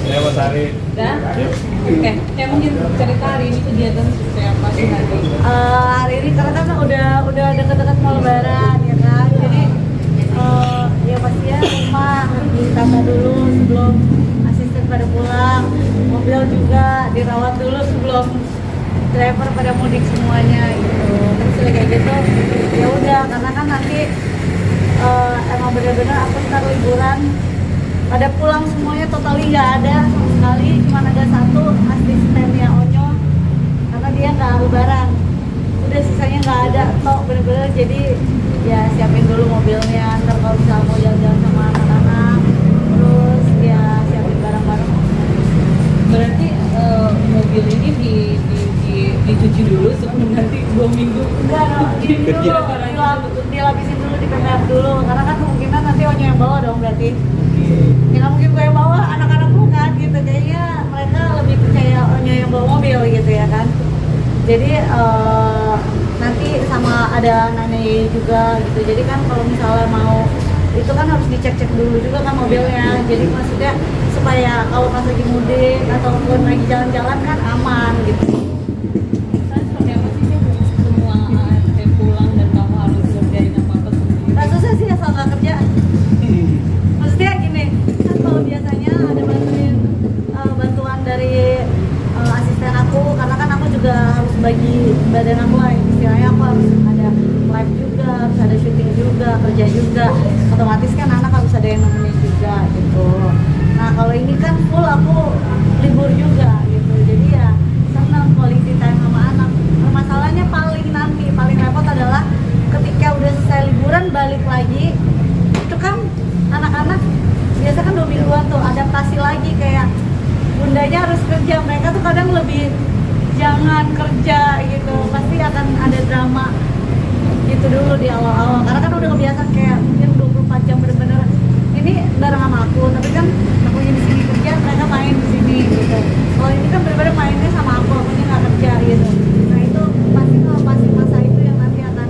Ya Mas Ari. Udah? Oke, mungkin cerita hari ini kegiatan seperti apa sih nanti? Hari ini karena kan udah dekat-dekat mau lebaran ya kan, jadi ya pastinya rumah ditata dulu sebelum asisten pada pulang, mobil juga dirawat dulu sebelum driver pada mudik semuanya gitu. Terus kayak gitu ya udah, karena kan nanti emang benar-benar aku ntar liburan pada pulang semuanya totally nggak ada sama sekali, cuma ada satu asistennya Onyo karena dia nggak lebaran, udah sisanya nggak ada tok bener-bener. Jadi ya siapin dulu mobilnya, ntar kalau misalnya mau jalan-jalan sama anak-anak, terus ya siapin barang-barang. Berarti mobil ini dicuci dulu sebelum nanti 2 minggu. Enggak, no, ini dulu dilapisin dulu, dipepet dulu, karena kan kemungkinan nanti Onyo yang bawa dong berarti. Ya nggak mungkin gue yang bawa, anak-anak lu kan gitu, kayaknya mereka lebih percaya Onyo yang bawa mobil gitu ya kan. Jadi nanti sama ada Nane juga gitu, jadi kan kalau misalnya mau itu kan harus dicek-cek dulu juga kan mobilnya. Jadi maksudnya supaya kalau pas lagi mudik ataupun lagi jalan-jalan kan aman gitu. Saya seperti apa sih semua ART pulang dan kamu harus ngerjain apa-apa sendiri? Nah, susah sih asal nggak kerja. Maksudnya gini, kan kalau biasanya ada bantuan dari asisten aku, karena kan aku juga harus bagi badan aku lah, istilahnya aku harus ada live juga, harus ada syuting juga, kerja juga, otomatis kan anak harus ada yang nemenin juga gitu. Nah kalau ini kan full aku libur juga gitu, jadi ya senang quality time sama anak. Masalahnya paling repot adalah ketika udah selesai liburan balik lagi, itu kan anak-anak biasa kan 2 mingguan tuh adaptasi lagi, kayak bundanya harus kerja, mereka tuh kadang lebih jangan kerja gitu, pasti akan ada drama gitu dulu di awal-awal, karena kan udah kebiasaan kayak mungkin 24 jam bener-bener ini bareng sama aku, tapi kan aku di sini kerja, mereka main di sini gitu. Kalau ini kan bener-bener mainnya sama aku nya nggak kerja gitu. Nah itu pasti kalau pasti masa itu yang nanti akan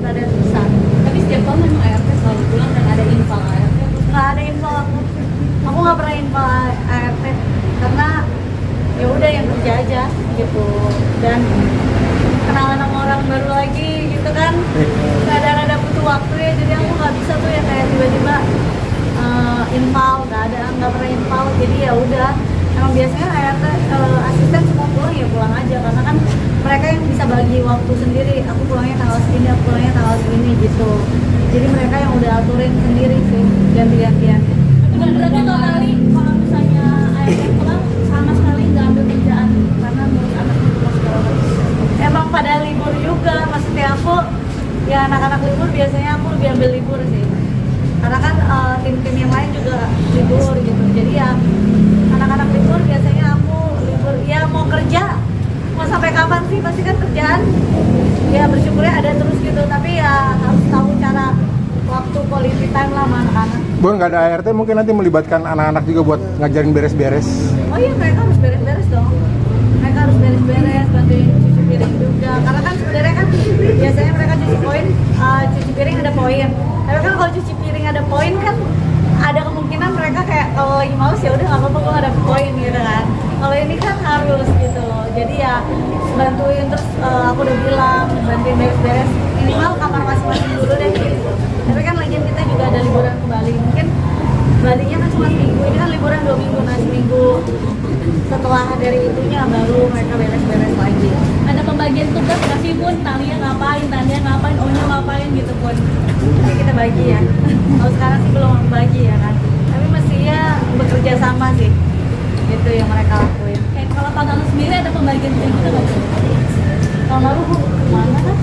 rada susah. Tapi setiap tahun memang ART selalu pulang dan ada infal ART. Nggak ada info aku nggak pernah info ART karena ya udah yang kerja aja gitu, dan kenalan sama orang baru lagi gitu kan, rada-rada butuh waktu ya, jadi aku nggak bisa tuh ya kayak tiba-tiba infal, nggak pernah infal. Jadi ya udah, emang biasanya ART asisten semua pulang ya pulang aja, karena kan mereka yang bisa bagi waktu sendiri, aku pulangnya tanggal segini, aku pulangnya tanggal segini gitu. Jadi mereka yang udah aturin sendiri sih, ganti-gantian. Berarti totali kalau misalnya ART pulang sama sekali nggak ambil kerjaan karena ngurus anak di rumah segala macam. Emang pada libur juga, maksudnya aku ya anak-anak libur biasanya aku lebih ambil libur sih, karena kan tim-tim yang lain juga libur gitu. Jadi ya anak-anak libur biasanya aku libur, ya mau kerja mau sampai kapan sih, pasti kan kerjaan ya bersyukurnya ada terus gitu, tapi ya harus tahu cara waktu quality time lah sama anak-anak. Bon, nggak ada ART mungkin nanti melibatkan anak-anak juga buat ngajarin beres-beres. Oh iya, mereka harus beres-beres dong. Mereka harus beres-beres, bantuin cuci piring juga. Karena kan sebenarnya kan biasanya mereka cuci piring ada poin. Tapi kan kalau cuci piring ada poin kan ada kemungkinan mereka kayak kalau lagi males ya udah nggak apa-apa, gue nggak dapet poin gitu kan. Kalau ini kan harus gitu. Jadi ya bantuin, terus aku udah bilang bantuin beres-beres minimal kamar masing-masing dulu deh gitu. Tapi kan lagian kita juga ada liburan ke Bali, mungkin Balinya kan cuma seminggu, ini kan liburan 2 minggu, nah seminggu setelah dari itunya baru mereka beres-beres lagi. Ada pembagian tugas nggak sih Bun? Talia ngapain, Tania ngapain, Onyo ngapain gitu Bun? Nanti kita bagi ya. Kalau sekarang sih belum bagi ya kan. Tapi mestinya bekerja sama sih. Gitu yang mereka lakuin. Kayak kalau Pak Galuh sendiri ada pembagian kayak gitu nggak sih? Kalau baru mana kan?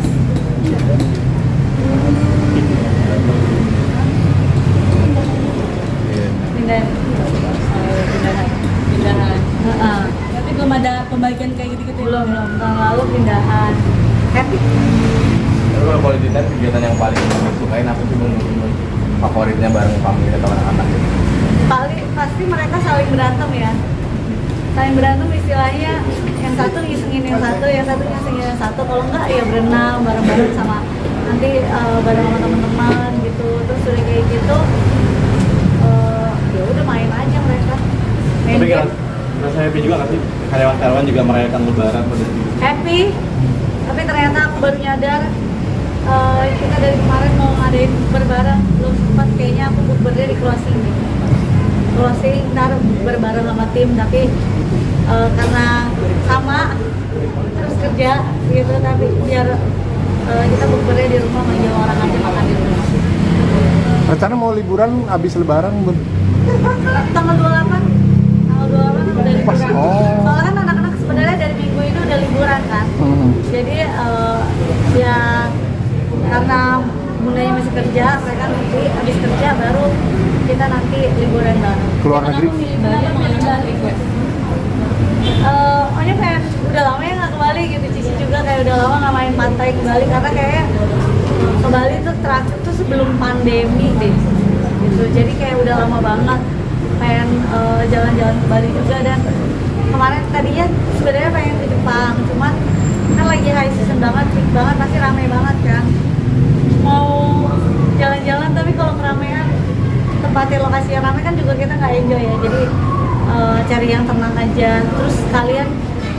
Pindahan. Tapi belum ada pembagian kayak gitu-gitu. Belum. Tahun lalu pindahan. Happy. Tapi kalau quality time kegiatan yang paling disukain apa sih Bun? Favoritnya bareng family atau anak-anak gitu? Paling pasti mereka saling berantem ya. Saling berantem istilahnya, yang satu ngisengin yang satu ngisengin yang satu. Kalau enggak ya berenang bareng-bareng sama nanti bareng sama teman-teman gitu. Terus udah kayak gitu ya udah main aja mereka. Tapi Tapi rasa happy juga nggak sih karyawan-karyawan juga merayakan lebaran pada itu? Happy, tapi ternyata aku baru nyadar kita dari kemarin mau ngadain berbareng belum sempat, kayaknya aku bukbernya di closing ntar berbareng sama tim, tapi karena sama terus kerja gitu, tapi biar kita bukbernya di rumah, manggil orang aja makan di rumah. Rencana mau liburan abis lebaran, Bun? Tanggal 28 udah liburan. Oh. Soalnya kan anak-anak sebenarnya dari minggu ini udah liburan kan. Jadi ya karena bundanya masih kerja, mereka nanti habis kerja baru kita nanti liburan bareng. Keluar negeri? Kenapa milih Bali? Pokoknya kayak udah lama ya nggak ke Bali gitu. Cici juga kayak udah lama nggak main pantai ke Bali, karena kayak ke Bali tuh terakhir tuh sebelum pandemi deh gitu. Jadi kayak udah lama banget pengen jalan-jalan ke Bali juga. Dan kemarin tadinya sebenarnya pengen ke Jepang, cuman kan lagi high season banget, peak banget, pasti rame banget kan. Mau jalan-jalan tapi kalau keramaian, tempatnya lokasi yang ramai kan juga kita nggak enjoy ya. Jadi cari yang tenang aja. Terus kalian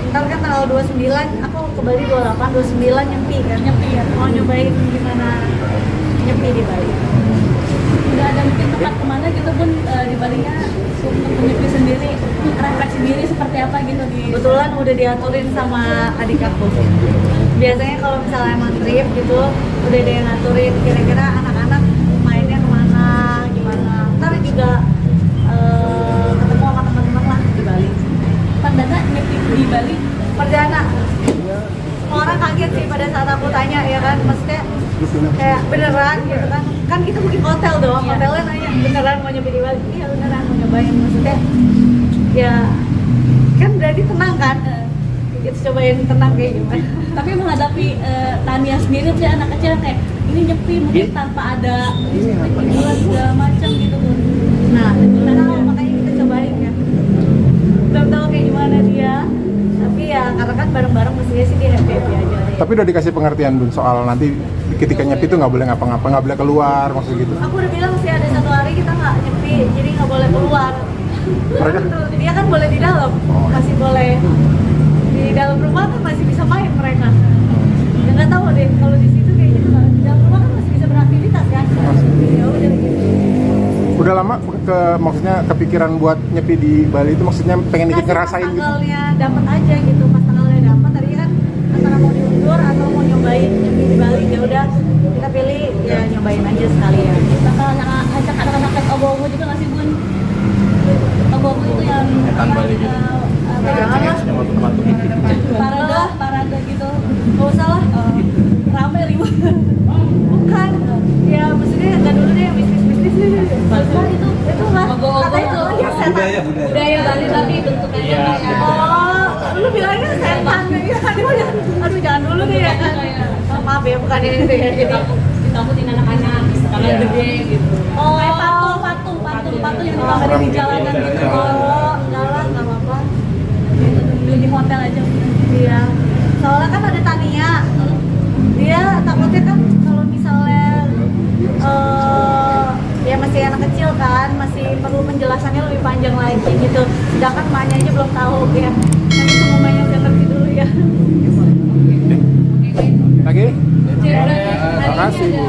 ntar kan tanggal 29 aku ke Bali, 28, 29 nyepi kan. Nyepi ya. Mau nyobain gimana nyepi di Bali. Udah ada mungkin tempat kemana gitu pun di Balinya untuk menyepi sendiri, refleksi diri seperti apa gitu di. Kebetulan udah diaturin sama adik aku. Biasanya kalau misalnya emang trip gitu, udah ada yang ngaturin kira-kira anak-anak mainnya kemana, gimana. Ntar juga ketemu sama teman-teman lah di Bali. Perdana nyepi di Bali. Perdana. Semua orang kaget sih pada saat aku tanya ya kan, maksudnya kayak beneran gitu kan. Kan kita booking hotel dong, Iya. hotelnya nanya beneran mau nyobain di Bali? Iya beneran mau nyobain, maksudnya ya kan berarti tenang kan? Kita cobain tenang kayak gimana. Tapi menghadapi Tania sendiri tuh anak kecil kayak ini nyepi mungkin tanpa ada hiburan segala macam gitu tuh. Nah, belum tahu, makanya kita cobain ya. Belum tahu kayak gimana dia, tapi ya karena kan bareng-bareng mestinya sih dia happy aja. Tapi udah dikasih pengertian, Bun, soal nanti ketika nyepi itu nggak boleh ngapa-ngapa, nggak boleh keluar, maksud gitu. Aku udah bilang sih ada 1 hari kita nggak nyepi, jadi nggak boleh keluar. Mereka? Dia kan boleh di dalam, masih boleh di dalam rumah kan masih bisa main mereka. Ya nggak tahu deh kalau di situ kayak gitu. Di dalam rumah kan masih bisa beraktivitas kan. Ya udah gitu. Udah lama maksudnya kepikiran buat nyepi di Bali itu, maksudnya pengen ikut ngerasain Pas gitu. tanggalnya dapat aja gitu, pas tanggalnya dapat tadi kan antara mau diundur atau mau nyobain nyepi di Bali, ya udah kita pilih ya nyobain aja sekalian. Bakal ajak anak-anak tes obo-obo juga nggak sih Bun? Obo-obo itu yang Nyetan Bali gitu. Yang waktu tempat tuh. parade gitu. Gak usah lah. Rame ribut. Bukan, ya maksudnya nggak dulu deh yang bisnis Bagus itu lah Ogo-ogo katanya tuh. ya setan. Budaya Bali tapi bentuknya Iya. kayak Oh, lu bilangnya setan ya. Aduh jangan dulu deh ya kan. Oh, maaf ya, bukan ini deh ya. Jadi ditakutin anak-anak karena Iya. gede gitu. Oh. Kayak patung yang dipamerin di jalanan gitu. oh, enggak lah, enggak apa-apa. Beli di hotel aja. Iya. Soalnya kan ada Tania. Dia takutnya kan kalau misalnya ya masih anak kecil kan, masih perlu penjelasannya lebih panjang lagi gitu. Sedangkan emaknya aja belum tahu ya. Nanti tunggu emaknya udah ngerti dulu ya. Lagi? Terima Makasih, Bu.